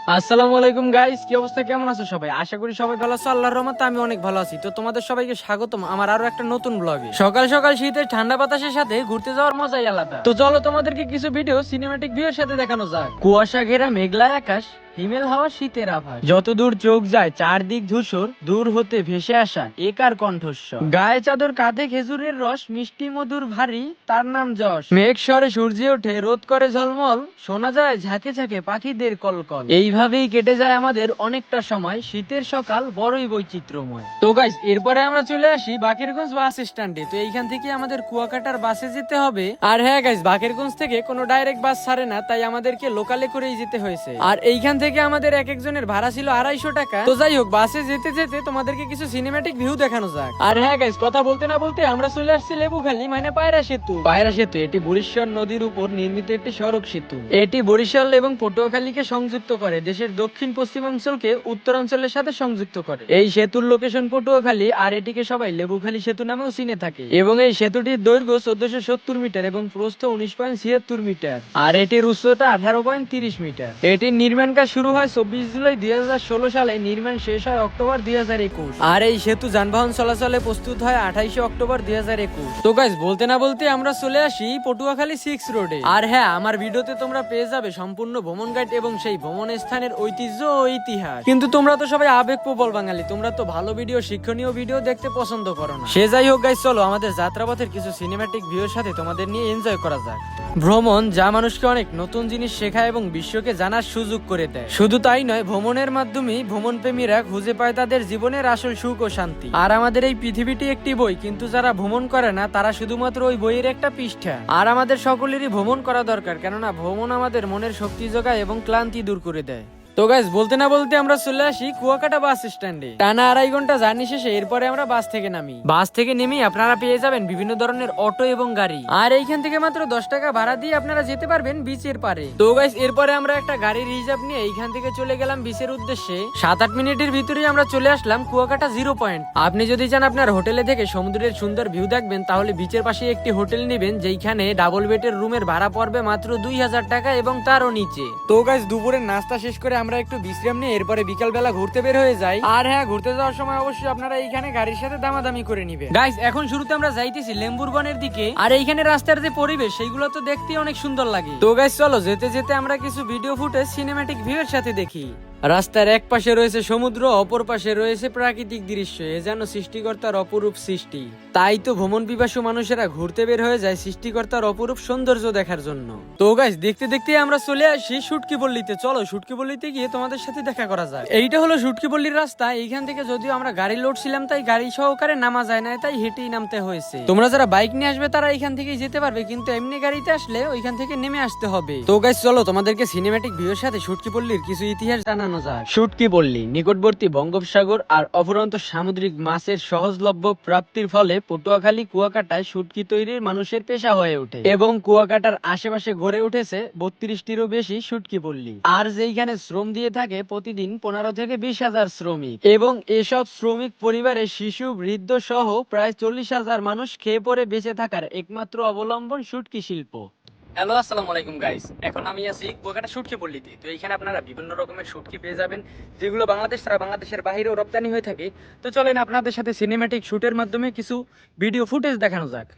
আসসালামু আলাইকুম গাইস, কি অবস্থা, কেমন আছো সবাই? আশা করি সবাই ভালো আছো। আল্লাহর রহমতে আমি অনেক ভালো আছি। তো তোমাদের সবাইকে স্বাগতম আমার আরো একটা নতুন ব্লগে। সকাল সকাল শীতের ঠান্ডা বাতাসের সাথে ঘুরতে যাওয়ার মজাই আলাদা। তো চলো তোমাদেরকে কিছু ভিডিও সিনেম্যাটিক ভিউর সাথে দেখানো যাক। কুয়াশা ঘেরা মেঘলা আকাশ, হিমেল হাওয়া, শীতের আভাস, যত দূর চোখ যায় চারদিক ধূসর, দূর হতে ভেসে আসা একার কণ্ঠস্বর। গায়ে চাদর, কাঁধে খেজুরের রস, মিষ্টি মধুর ভারী, তার নাম যশ। মেঘ স্বরে সূর্য ওঠে, রোদ করে ঝলমল, শোনা যায় ঝাঁকে ঝাঁকে পাখিদের কলকল। এইভাবেই কেটে যায় আমাদের অনেকটা সময়। শীতের সকাল বড়ই বৈচিত্র্যময়। তো গাইস, এরপরে আমরা চলে আসি বাকেরগঞ্জ বাস স্ট্যান্ডে। তো এইখান থেকে আমাদের কুয়াকাটার বাসে যেতে হবে। আর হ্যাঁ গাইস, বাকেরগঞ্জ থেকে কোনো ডাইরেক্ট বাস ছাড়ে না, তাই আমাদেরকে লোকালে করেই যেতে হয়েছে। আর এইখান থেকে আমাদের এক একজনের ভাড়া ছিল 250 টাকা। তো যাই হোক, বাসে যেতে যেতে তোমাদেরকে কিছু সিনেম্যাটিক ভিউ দেখানো যাক। আর হ্যাঁ গাইস, কথা বলতে না বলতে আমরা চলে আসছি লেবুখালী, মানে পায়রা সেতু। পায়রা সেতু এটি বরিশাল নদীর উপর নির্মিত একটি সড়ক সেতু। এটি বরিশাল এবং পটুয়াখালীকে সংযুক্ত করে, দেশের দক্ষিণ পশ্চিমাঞ্চলকে উত্তরাঞ্চলের সাথে সংযুক্ত করে। এই সেতুর লোকেশন পটুয়াখালী, আর এটিকে সবাই লেবুখালী সেতু নামেও চিনে থাকে। এবং এই সেতুটির দৈর্ঘ্য 1470 মিটার এবং প্রস্থ 19.76 মিটার। আর এটির উচ্চতা 18.30 মিটার। এটির নির্মাণ কাজ শুরু হয় 24 জুলাই 2016 সালে, নির্মাণ শেষ হয় অক্টোবর 2021। আর এই সেতু যানবাহন চলাচলে প্রস্তুত হয় 28 অক্টোবর 2021। তো গাইস, বলতে না বলতে আমরা চলে আসি পটুয়াখালী 6 রোডে। আর হ্যাঁ, আমার ভিডিওতে তোমরা পেয়ে যাবে সম্পূর্ণ ভ্রমণ গাইড এবং সেই ভ্রমণ স্থানের ঐতিহ্য ও ইতিহাস। কিন্তু তোমরা তো সবাই আবেগপ্রবল বাঙালি, তোমরা তো ভালো ভিডিও, শিক্ষণীয় ভিডিও দেখতে পছন্দ করো না। সে যাই হোক গাইস, চলো আমাদের যাত্রাপথের কিছু সিনেম্যাটিক ভিউর সাথে তোমাদের নিয়ে এনজয় করা যাক। ভ্রমণ যা মানুষকে অনেক নতুন জিনিস শেখায় এবং বিশ্বকে জানার সুযোগ করে দেয়। শুধু তাই নয়, ভ্রমণের মাধ্যমে ভ্রমণ প্রেমীরা খুঁজে পায় তাদের জীবনের আসল সুখ ও শান্তি। আর আমাদের এই পৃথিবীটি একটি বই, কিন্তু যারা ভ্রমণ করে না তারা শুধুমাত্র ওই বইয়ের একটা পৃষ্ঠা। আর আমাদের সকলেরই ভ্রমণ করা দরকার, কেননা ভ্রমণ আমাদের মনের শক্তি যোগায় এবং ক্লান্তি দূর করে দেয়। তো গাইস, বলতে না বলতে আমরা চলে আসি কুয়াকাটা বাস স্ট্যান্ডে। টানা 2.5 ঘন্টা জার্নি শেষে এরপরে আমরা বাস থেকে নামি। বাস থেকে নেমে আপনারা পেয়ে যাবেন বিভিন্ন ধরনের অটো এবং গাড়ি। আর এইখান থেকে মাত্র 10 টাকা ভাড়া দিয়ে আপনারা যেতে পারবেন বিচের পারে। তো গাইস, এরপরে আমরা একটা গাড়ির রিজার্ভ নিয়ে এইখান থেকে চলে গেলাম বিচের উদ্দেশ্যে। 7-8 মিনিটের ভিতরেই আমরা চলে আসলাম কুয়াকাটা 0 পয়েন্ট। আপনি যদি চান আপনার হোটেলে থেকে সমুদ্রের সুন্দর ভিউ দেখবেন, তাহলে বিচের পাশে একটি হোটেল নেবেন, যেখানে ডাবল বেডের রুমের ভাড়া পড়বে মাত্র 2000 টাকা এবং তারও নিচে। তো গাইস, দুপুরের নাস্তা শেষ করে আমরা একটু বিশ্রাম নিয়ে এরপরে বিকাল বেলা ঘুরতে বের হয়ে যাই। আর হ্যাঁ, ঘুরতে যাওয়ার সময় অবশ্যই আপনারা এইখানে গাড়ির সাথে দামাদামি করে নিবেন। গাইস, এখন শুরুতে আমরা যাইতেছি লেম্বুর বনের দিকে। আর এইখানে রাস্তার যে পরিবেশ, সেইগুলো তো দেখতে অনেক সুন্দর লাগে। তো গাইস, চলো যেতে যেতে আমরা কিছু ভিডিও ফুটেজ সিনেম্যাটিক ভিউয়ের সাথে দেখি। রাস্তার এক পাশে রয়েছে সমুদ্র, অপর পাশে রয়েছে প্রাকৃতিক দৃশ্য। এ যেন সৃষ্টিকর্তার অপরূপ সৃষ্টি। তাই তো ভ্রমণ পিপাসু মানুষেরা ঘুরতে বের হয়ে যায় সৃষ্টিকর্তার অপরূপ সৌন্দর্য দেখার জন্য। তো গাইস, দেখতে দেখতে আমরা চলে আসি শুটকিপল্লিতে। চলো শুটকিপল্লিতে গিয়ে তোমাদের সাথে দেখা করা যায়। এইটা হলো শুটকিপল্লির রাস্তা। এইখান থেকে যদিও আমরা গাড়ি লোড ছিলাম, তাই গাড়ি সহকারে নামা যায় না, তাই হেঁটেই নামতে হয়েছে। তোমরা যারা বাইক নিয়ে আসবে তারা এইখান থেকেই যেতে পারবে, কিন্তু এমনি গাড়িতে আসলে ওইখান থেকে নেমে আসতে হবে। তো গাইস, চলো তোমাদেরকে সিনেম্যাটিক ভিউর সাথে শুটকিপল্লির কিছু ইতিহাস জানানো। শুটকিপল্লী নিকটবর্তী বঙ্গোপসাগর আর অফুরন্ত সামুদ্রিক মাছের সহজলভ্য প্রাপ্তির ফলে পটুয়াখালী কুয়াকাটায় শুটকি তৈরির মানুষের পেশা হয়ে ওঠে এবং কুয়াকাটার আশেপাশে গড়ে উঠেছে 32টিরও বেশি শুটকিপল্লী। আর যেইখানে শ্রম দিয়ে থাকে প্রতিদিন 15 থেকে 20,000 শ্রমিক, এবং এসব শ্রমিক পরিবারের শিশু, বৃদ্ধ সহ প্রায় 40,000 মানুষ খেয়ে পরে বেঁচে থাকার একমাত্র অবলম্বন শুটকি শিল্প। হ্যালো, আসসালামু আলাইকুম গাইস। এখন আমি আছি কুয়াকাটা শুটকিপল্লিতে। তো এইখানে আপনারা বিভিন্ন রকমের শুটকি পেয়ে যাবেন, যেগুলো বাংলাদেশ ছাড়া বাংলাদেশের বাইরেও রপ্তানি হয়ে থাকে। তো চলেন আপনাদের সাথে সিনেম্যাটিক শুটের মাধ্যমে কিছু ভিডিও ফুটেজ দেখানো যাক।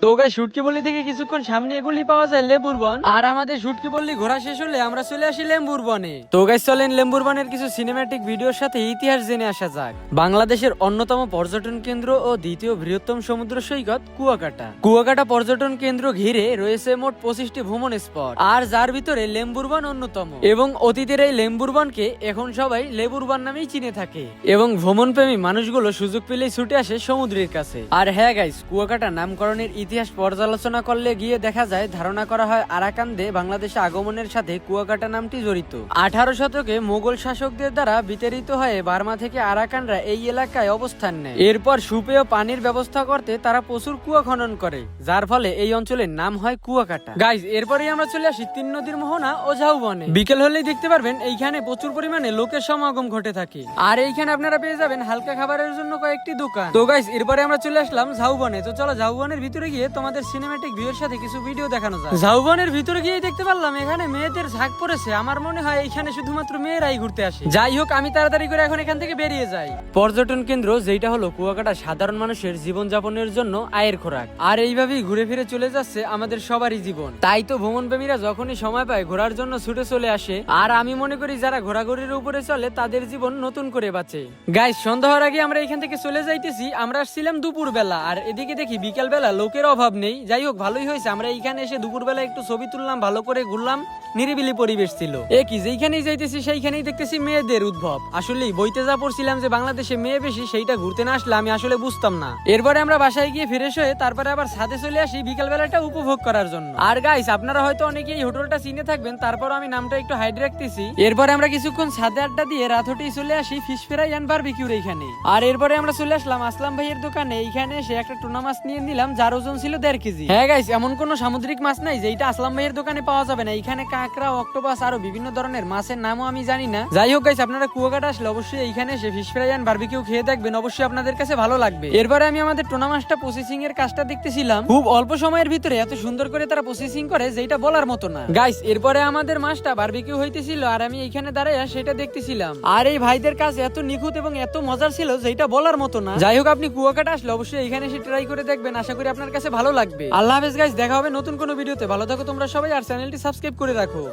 তো গাইস, শুটকিপল্লি থেকে কিছুক্ষণ সামনে এগুলি পাওয়া যায় লেবুর বন। আর আমাদের শুটকিপল্লি ঘোরা শেষ হলে আমরা চলে আসি লেম্বুর বনে। তো গাইস, চলেন লেম্বুর বনের কিছু সিনেম্যাটিক ভিডিওর সাথে ইতিহাস জেনে আসা যাক। বাংলাদেশের অন্যতম পর্যটন কেন্দ্র ও দ্বিতীয় বৃহত্তম সমুদ্র সৈকত কুয়াকাটা। কুয়াকাটা পর্যটন কেন্দ্র ঘিরে রয়েছে মোট 25টি ভ্রমণ স্পট, আর যার ভিতরে লেম্বুর বন অন্যতম। এবং অতীতের এই লেম্বুর বনকে এখন সবাই লেবুর বন নামেই চিনে থাকে। এবং ভ্রমণ প্রেমী মানুষগুলো সুযোগ পেলেই ছুটে আসে সমুদ্রের কাছে। আর হ্যাঁ গাইস, কুয়াকাটা নামকরণের ইতিহাস পর্যালোচনা করলে গিয়ে দেখা যায়, ধারণা করা হয় আরাকানদে বাংলাদেশে আগমনের সাথে কুয়াকাটা নামটি জড়িত। 18 শতকে মোগল শাসকদের দ্বারা বিতাড়িত হয়ে বার্মা থেকে আরাকানরা এই এলাকায় অবস্থান নেয়। এরপর সুপেয় পানির ব্যবস্থা করতে তারা প্রচুর কুয়া খনন করে, যার ফলে এই অঞ্চলের নাম হয় কুয়াকাটা। গাইজ, এরপরেই আমরা চলে আসি 3 নদীর মোহনা ও ঝাউবনে। বিকেল হলেই দেখতে পারবেন এইখানে প্রচুর পরিমাণে লোকের সমাগম ঘটে থাকে, আর এইখানে আপনারা পেয়ে যাবেন হালকা খাবারের জন্য কয়েকটি দোকান। তো গাইজ, এরপরে আমরা চলে আসলাম ঝাউবনে। তো চলো ঝাউবনের ভিতরে গিয়ে তোমাদের সিনেম্যাটিক ভিউয়ের সাথে কিছু ভিডিও দেখানো যায়। ঝাউবনের ভিতরে গিয়ে দেখতে পারলাম এখানে মেয়েদের ঝাঁক পড়েছে। আমার মনে হয় এইখানে শুধুমাত্র মেয়েরাই ঘুরতে আসে। যাই হোক, আমি তাড়াতাড়ি করে এখন এখান থেকে বেরিয়ে যাই। পর্যটন কেন্দ্র যেটা হলো কুয়াকাটা সাধারণ মানুষের জীবনযাপনের জন্য আয়ের খোরাক, আর এইভাবেই ঘুরে ফিরে চলে যাচ্ছে আমাদের সবারই জীবন। তাই তো ভ্রমণ প্রেমীরা যখনই সময় পায় ঘোরার জন্য ছুটে চলে আসে, আর আমি মনে করি যারা ঘোরাঘুরির উপরে চলে তাদের জীবন নতুন করে বাঁচে। গাইস, সন্ধ্যা হওয়ার আগে আমরা এখান থেকে চলে যাইতেছি। আমরা আসছিলাম দুপুর বেলা, আর এদিকে দেখি বিকেল বেলা লোকের অভাব নেই। যাই হোক, ভালোই হয়েছে আমরা এইখানে এসে দুপুর বেলা একটু ছবি তুললাম, ভালো করে ঘুরলাম, নিরিবিলি পরিবেশ ছিল। কি যেইখানেই যাইতেছি সেইখানেই দেখতেছি মেয়েদের উদ্ভব। আসলেই বইতে যা পড়ছিলাম যে বাংলাদেশে মেয়ে বেশি, সেইটা ঘুরতে না আসলে আমি আসলে বুঝতাম না। এরপরে আমরা বাসায় গিয়ে ফ্রেশ হয়ে তারপরে আবার ছাদে চলে আসি বিকেল বেলাটা উপভোগ করার জন্য। আর গাইস, আপনারা হয়তো অনেকেই এই হোটেলটা চিনে থাকবেন, তারপর আমি নামটা একটু হাইড রাখতেছি। এরপরে আমরা কিছুক্ষণ ছাদে আড্ডা দিয়ে রাত হতেই চলে আসি ফিশ ফ্রাই এন্ড বারবিকিউর এইখানে। আর এরপরে আমরা চলে আসলাম আসলাম ভাইয়ের দোকানে। এইখানে সে একটা টুনা মাছ নিয়ে নিলাম, যার ওজন ছিল 1.5 কেজি। হ্যাঁ গাইস, এমন কোন সামুদ্রিক মাছ নাই যেটা আসলাম ভাইয়ের দোকানে পাওয়া যাবে না। এইখানে কাঁকড়া, অক্টোপাস আরো বিভিন্ন ধরনের মাছের নামও আমি জানি না। যাই হোক গাইস, আপনারা কুয়াকাটা আসলে অবশ্যই এইখানে এসে ফিশ ফ্রাই এন্ড বারবিকিউ খেয়ে দেখবেন, অবশ্যই আপনাদের কাছে ভালো লাগবে। এরপরে আমি আমাদের টুনা মাছটা প্রসেসিং এর কাজটা দেখতেছিলাম। খুব অল্প সময়ের ভিতরে এত সুন্দর করে তারা প্রসেসিং করে যেটা বলার মতো না। গাইস, এরপরে আমাদের মাছটা বারবিকিউ হইতেছিল, আর আমি এইখানে দাঁড়াইয়া সেটা দেখতেছিলাম। আর এই ভাইদের কাজ এত নিখুঁত এবং এত মজার ছিল যেটা বলার মতো না। যাই হোক, আপনি কুয়াকাটা আসলে অবশ্যই এখানে এসে ট্রাই করে দেখবেন, আশা করি আপনার কাছে ভালো লাগবে। আল্লাহ হাফেজ গাইস, দেখা হবে নতুন কোনো ভিডিওতে। ভালো থাকো তোমরা সবাই, আর চ্যানেলটি সাবস্ক্রাইব করে রাখো।